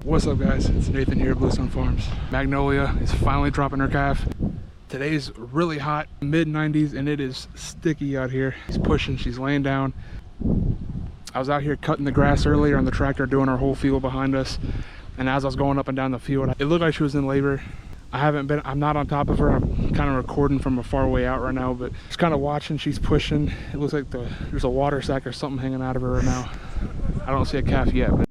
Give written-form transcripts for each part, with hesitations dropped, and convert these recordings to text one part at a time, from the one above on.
What's up guys, it's Nathan here at Bluestone Farms. Magnolia is finally dropping her calf. Today's really hot, mid 90s, and it is sticky out here. She's pushing, she's laying down. I was out here cutting the grass earlier on the tractor, doing our whole field behind us. And as I was going up and down the field, it looked like she was in labor. I'm not on top of her. I'm kind of recording from a far way out right now, but just kind of watching. She's pushing. It looks like there's a water sack or something hanging out of her right now. I don't see a calf yet, but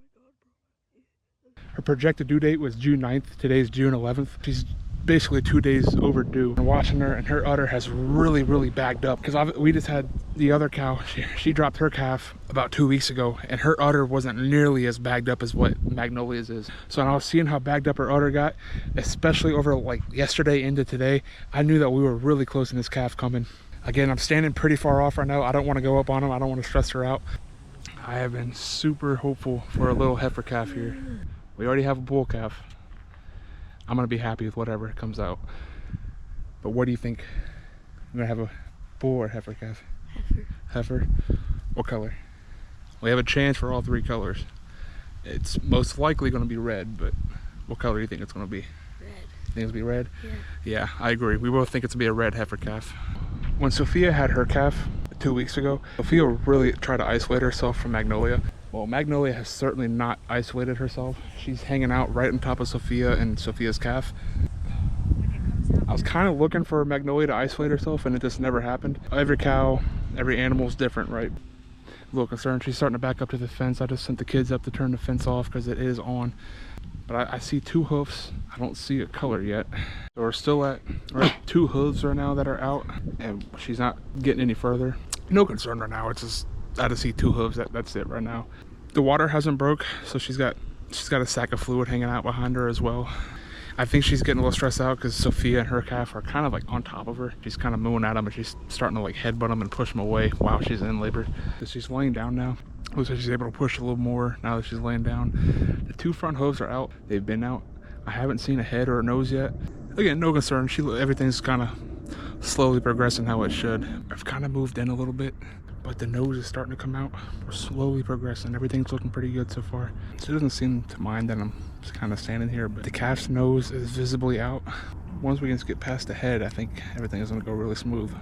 her projected due date was June 9th. Today's June 11th. She's basically 2 days overdue. I'm watching her, and her udder has really bagged up because we just had the other cow. She dropped her calf about 2 weeks ago, and her udder wasn't nearly as bagged up as what Magnolia's is. So when I was seeing how bagged up her udder got, especially over like yesterday into today, I knew that we were really close in this calf coming. Again, I'm standing pretty far off right now. I don't want to go up on them. I don't want to stress her out. I have been super hopeful for a little heifer calf here. We already have a bull calf. I'm gonna be happy with whatever comes out. But what do you think? I'm gonna have a bull or heifer calf? Heifer. Heifer? What color? We have a chance for all three colors. It's most likely gonna be red, but what color do you think it's gonna be? Red. You think it's gonna be red? Yeah. Yeah, I agree. We both think it's gonna be a red heifer calf. When Sophia had her calf 2 weeks ago, Sophia really tried to isolate herself from Magnolia. Well, Magnolia has certainly not isolated herself. She's hanging out right on top of Sophia and Sophia's calf. I was kind of looking for Magnolia to isolate herself, and it just never happened. Every cow, every animal is different, right? A little concerned. She's starting to back up to the fence. I just sent the kids up to turn the fence off because it is on. But I see two hoofs. I don't see a color yet. So we're at 2 hooves right now that are out, and she's not getting any further. No concern right now. It's just I just see 2 hooves. That's it right now. The water hasn't broke, so she's got a sack of fluid hanging out behind her as well. I think she's getting a little stressed out because Sophia and her calf are kind of like on top of her. She's kind of mooing at them, and she's starting to like headbutt them and push them away while she's in labor. So she's laying down now. Looks like she's able to push a little more now that she's laying down. The 2 front hooves are out. They've been out. I haven't seen a head or a nose yet. Again, no concern. Everything's kind of slowly progressing how it should. I've kind of moved in a little bit, but the nose is starting to come out. We're slowly progressing. Everything's looking pretty good so far. She doesn't seem to mind that I'm just kind of standing here, but the calf's nose is visibly out. Once we can get past the head, I think everything is going to go really smooth.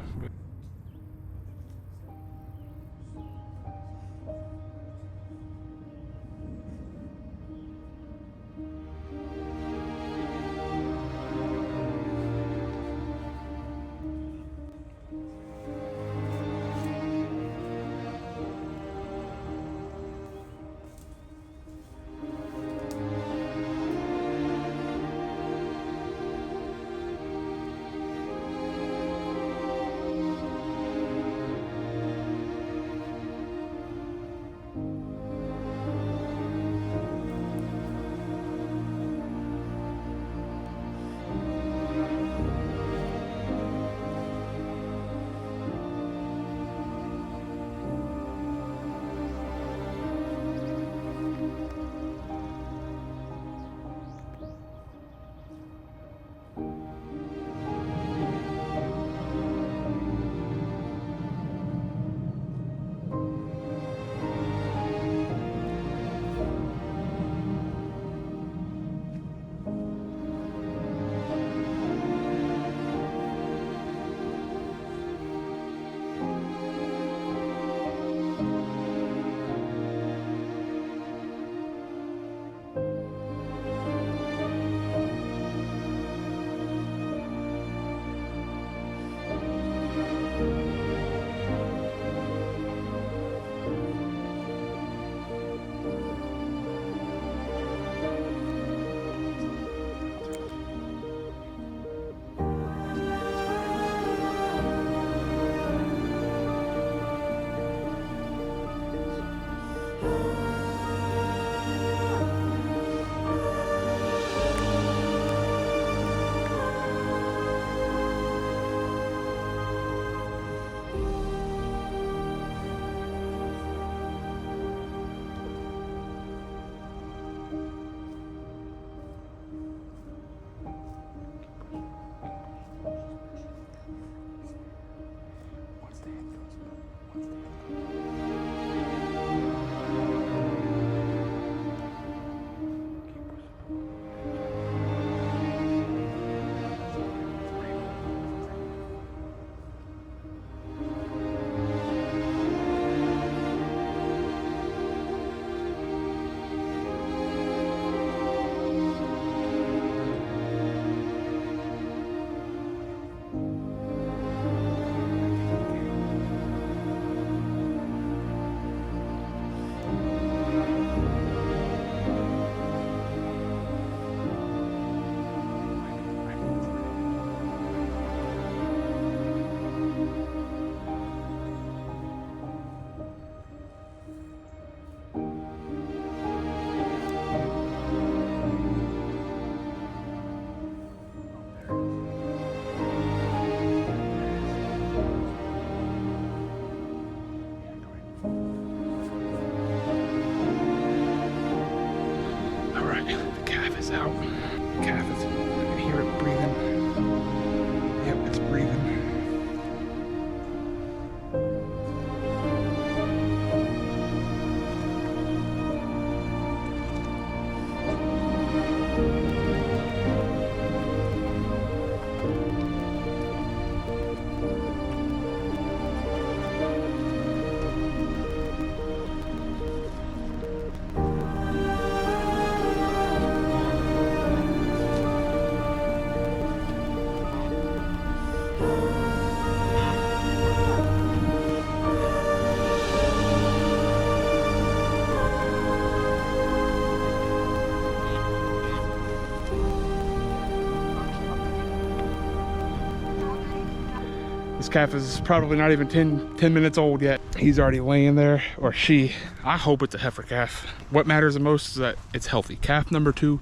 This calf is probably not even 10 minutes old yet. He's already laying there, or she. I hope it's a heifer calf. What matters the most is that it's healthy. Calf number 2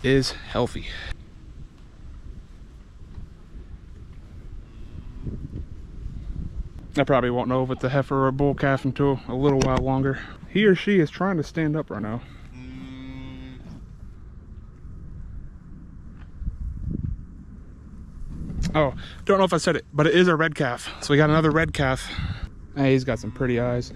is healthy. I probably won't know if it's a heifer or a bull calf until a little while longer. He or she is trying to stand up right now. Oh, don't know if I said it, but it is a red calf. So we got another red calf. Hey, he's got some pretty eyes.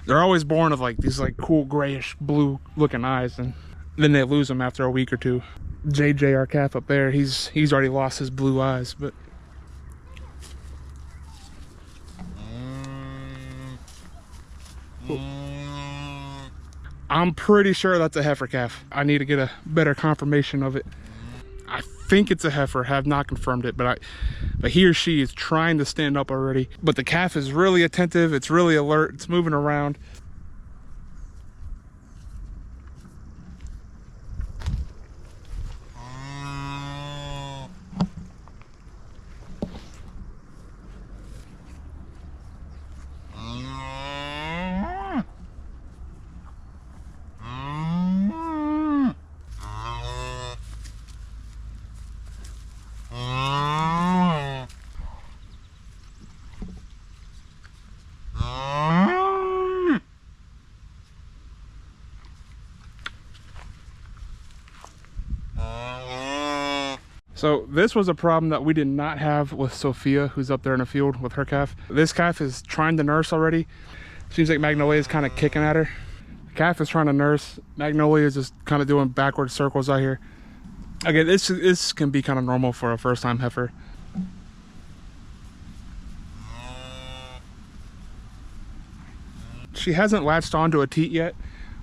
They're always born of like these like cool grayish blue looking eyes, and then they lose them after a week or two. JJ, our calf up there, he's already lost his blue eyes, but I'm pretty sure that's a heifer calf. I need to get a better confirmation of it. I think it's a heifer, have not confirmed it, but he or she is trying to stand up already. But the calf is really attentive, it's really alert, it's moving around. So this was a problem that we did not have with Sophia, who's up there in the field with her calf. This calf is trying to nurse already. Seems like Magnolia is kind of kicking at her. The calf is trying to nurse. Magnolia is just kind of doing backward circles out here. Again, this can be kind of normal for a first-time heifer. She hasn't latched onto a teat yet,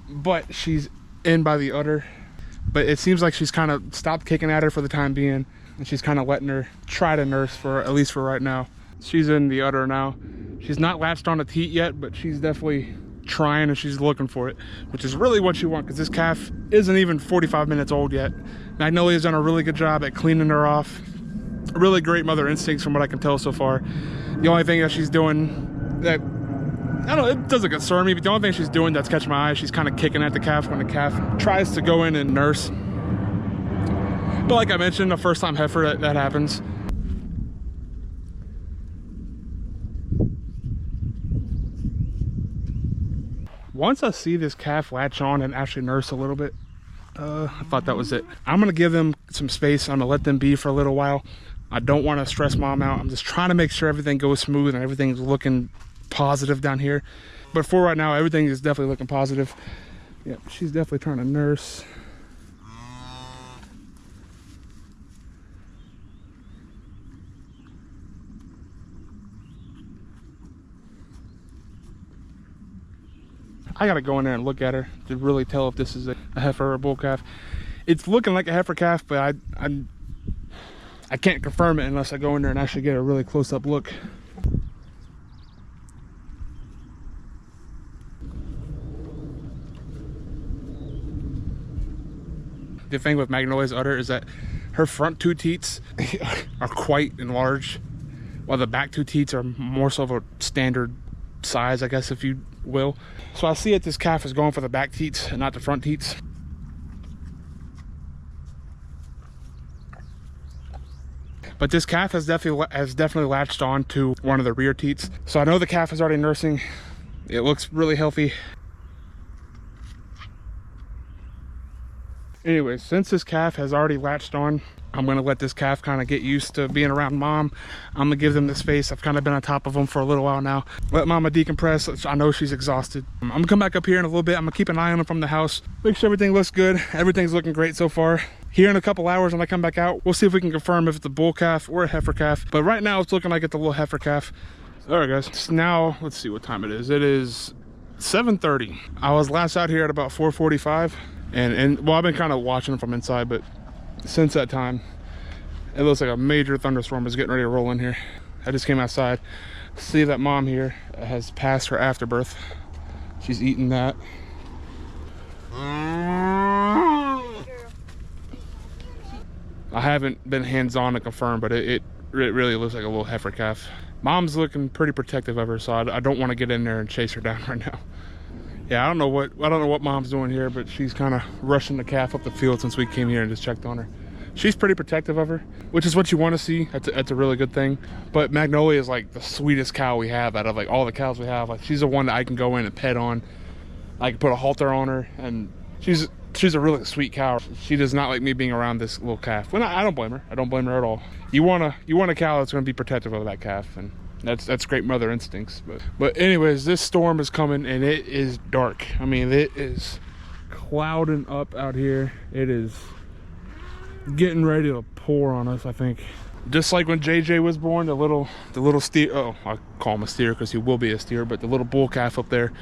but she's in by the udder. But it seems like she's kind of stopped kicking at her for the time being, and she's kind of letting her try to nurse for, at least for right now. She's in the udder now. She's not latched on a teat yet, but she's definitely trying and she's looking for it, which is really what you want, because this calf isn't even 45 minutes old yet. Magnolia's done a really good job at cleaning her off. Really great mother instincts from what I can tell so far. The only thing that she's doing that, I don't know, it doesn't concern me, but the only thing she's doing that's catching my eye, she's kind of kicking at the calf when the calf tries to go in and nurse. But like I mentioned, a first-time heifer, that happens. Once I see this calf latch on and actually nurse a little bit, I thought that was it. I'm gonna give them some space. I'm gonna let them be for a little while. I don't want to stress mom out. I'm just trying to make sure everything goes smooth and everything's looking positive down here. But for right now, everything is definitely looking positive. Yeah, she's definitely trying to nurse. I gotta go in there and look at her to really tell if this is a heifer or a bull calf. It's looking like a heifer calf, but I can't confirm it unless I go in there and actually get a really close-up look. The thing with Magnolia's udder is that her front two teats are quite enlarged, while the back two teats are more so of a standard size, I guess, if you will. So I see that this calf is going for the back teats and not the front teats. But this calf has definitely latched on to one of the rear teats. So I know the calf is already nursing. It looks really healthy. Anyways, since this calf has already latched on, I'm gonna let this calf kind of get used to being around mom. I'm gonna give them the space. I've kind of been on top of them for a little while now. Let mama decompress. I know she's exhausted. I'm gonna come back up here in a little bit. I'm gonna keep an eye on them from the house. Make sure everything looks good. Everything's looking great so far. Here in a couple hours when I come back out, we'll see if we can confirm if it's a bull calf or a heifer calf. But right now it's looking like it's a little heifer calf. All right, guys. So now, let's see what time it is. It is 7:30. I was last out here at about 4:45. And well, I've been kind of watching them from inside, but since that time, it looks like a major thunderstorm is getting ready to roll in here. I just came outside. See that mom here has passed her afterbirth. She's eating that. I haven't been hands-on to confirm, but it really looks like a little heifer calf. Mom's looking pretty protective of her, so I don't want to get in there and chase her down right now. Yeah, I don't know what Mom's doing here, but she's kind of rushing the calf up the field since we came here and just checked on her. She's pretty protective of her, which is what you want to see. That's a really good thing. But Magnolia is like the sweetest cow we have out of like all the cows we have. Like she's the one that I can go in and pet on. I can put a halter on her, and she's a really sweet cow. She does not like me being around this little calf. Well, I don't blame her. I don't blame her at all. You want a cow that's going to be protective of that calf, and that's great mother instincts. But anyways, this storm is coming, and it is dark. I mean, it is clouding up out here. It is getting ready to pour on us, I think. Just like when JJ was born, the little steer. Oh, I call him a steer because he will be a steer. But the little bull calf up there,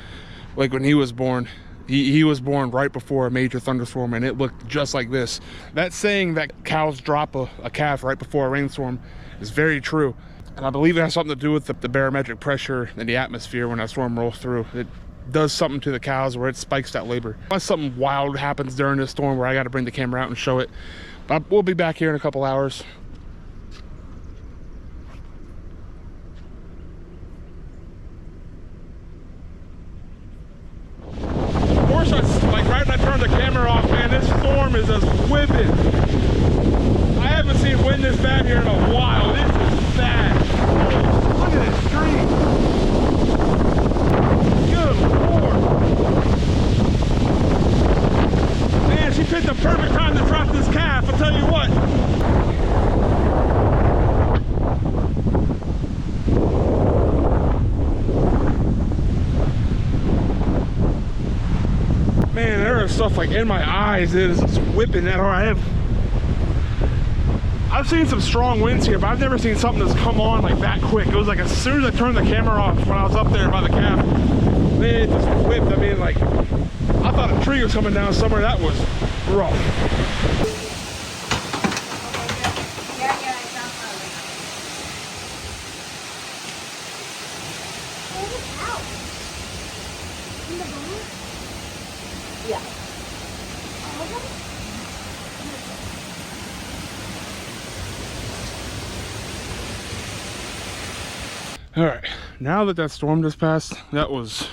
like when he was born. He was born right before a major thunderstorm, and it looked just like this. That saying that cows drop a calf right before a rainstorm is very true. And I believe it has something to do with the barometric pressure in the atmosphere when that storm rolls through. It does something to the cows where it spikes that labor. Unless something wild happens during this storm where I got to bring the camera out and show it. But we'll be back here in a couple hours. Right when I turned the camera off, man, this storm is just whipping. I haven't seen wind this bad here in a while. This is bad. Oh, look at this tree. Good Lord. Man, she picked the perfect time to drop this calf, I'll tell you what. Man, there is stuff like in my eyes. It is whipping that hard. I've seen some strong winds here, but I've never seen something that's come on like that quick. It was like as soon as I turned the camera off when I was up there by the calf, man, it just whipped. I mean, like, I thought a tree was coming down somewhere. That was rough. Yeah. All right, now that storm just passed, that was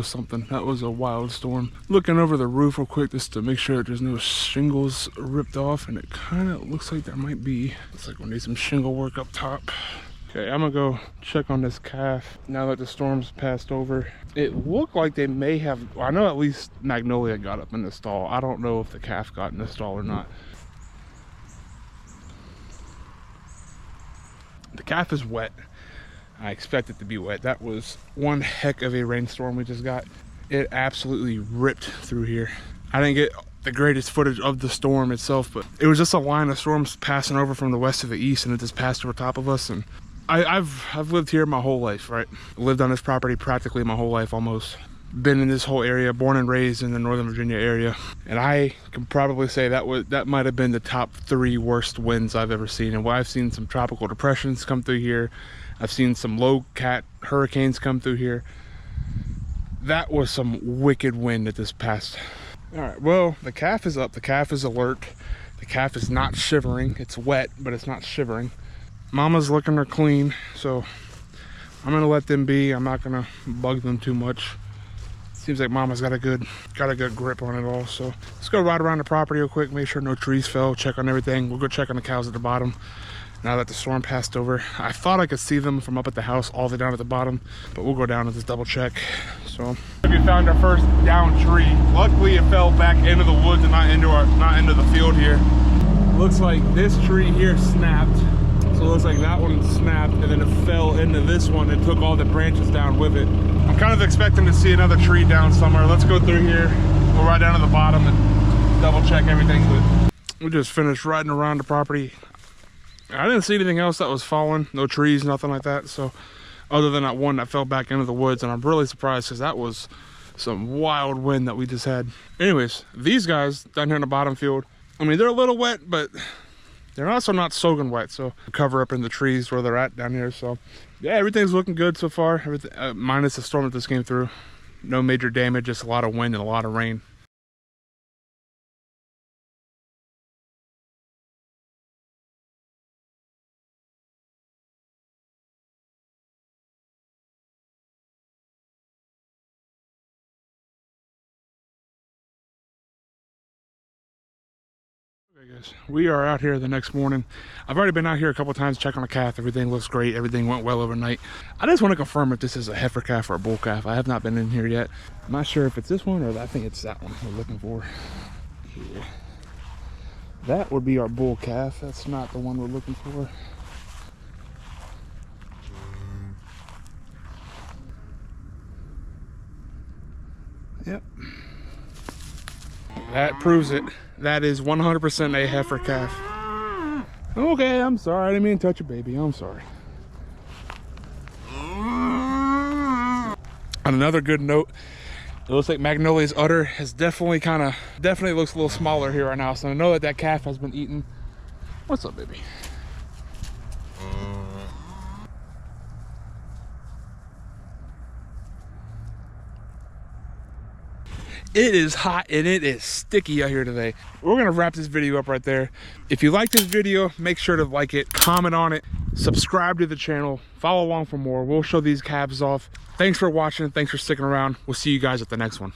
something. That was a wild storm. Looking over the roof real quick just to make sure that there's no shingles ripped off, and it kind of looks like there might be. Looks like we need some shingle work up top. Okay, I'm gonna go check on this calf now that the storm's passed over. It looked like they may have, well, I know at least Magnolia got up in the stall. I don't know if the calf got in the stall or not. The calf is wet. I expect it to be wet. That was one heck of a rainstorm we just got. It absolutely ripped through here. I didn't get the greatest footage of the storm itself, but it was just a line of storms passing over from the west to the east, and it just passed over top of us. And I've lived here my whole life, right? Lived on this property practically my whole life almost. Been in this whole area, born and raised in the Northern Virginia area. And I can probably say that might have been the top 3 worst winds I've ever seen. And I've seen some tropical depressions come through here. I've seen some low cat hurricanes come through here. That was some wicked wind that just passed. All right, well, the calf is up. The calf is alert. The calf is not shivering. It's wet, but it's not shivering. Mama's looking her clean, so I'm gonna let them be. I'm not gonna bug them too much. Seems like Mama's got a good grip on it all. So let's go ride around the property real quick, make sure no trees fell, check on everything. We'll go check on the cows at the bottom. Now that the storm passed over, I thought I could see them from up at the house all the way down at the bottom, but we'll go down and just double check. So we found our first down tree. Luckily it fell back into the woods and not into the field here. Looks like this tree here snapped. So it looks like that one snapped and then it fell into this one and took all the branches down with it. I'm kind of expecting to see another tree down somewhere. Let's go through here. We'll ride down to the bottom and double check everything. But we just finished riding around the property. I didn't see anything else that was falling. No trees, nothing like that. So other than that one that fell back into the woods, and I'm really surprised because that was some wild wind that we just had. Anyways, these guys down here in the bottom field, I mean, they're a little wet, but they're also not soaking wet. So cover up in the trees where they're at down here. So yeah, everything's looking good so far. Everything, minus the storm that just came through. No major damage, just a lot of wind and a lot of rain. Okay guys, we are out here the next morning. I've already been out here a couple times, check on the calf. Everything looks great. Everything went well overnight. I just want to confirm if this is a heifer calf or a bull calf. I have not been in here yet. I'm not sure if it's this one or I think it's that one we're looking for. Yeah. That would be our bull calf. That's not the one we're looking for. Yep. That proves it. That is 100% a heifer calf. Okay, I'm sorry. I didn't mean to touch your baby. I'm sorry. On another good note, it looks like Magnolia's udder has definitely looks a little smaller here right now. So I know that that calf has been eaten. What's up, baby? It is hot and it is sticky out here today. We're gonna wrap this video up right there. If you like this video, make sure to like it, comment on it, subscribe to the channel, follow along for more. We'll show these calves off. Thanks for watching. Thanks for sticking around. We'll see you guys at the next one.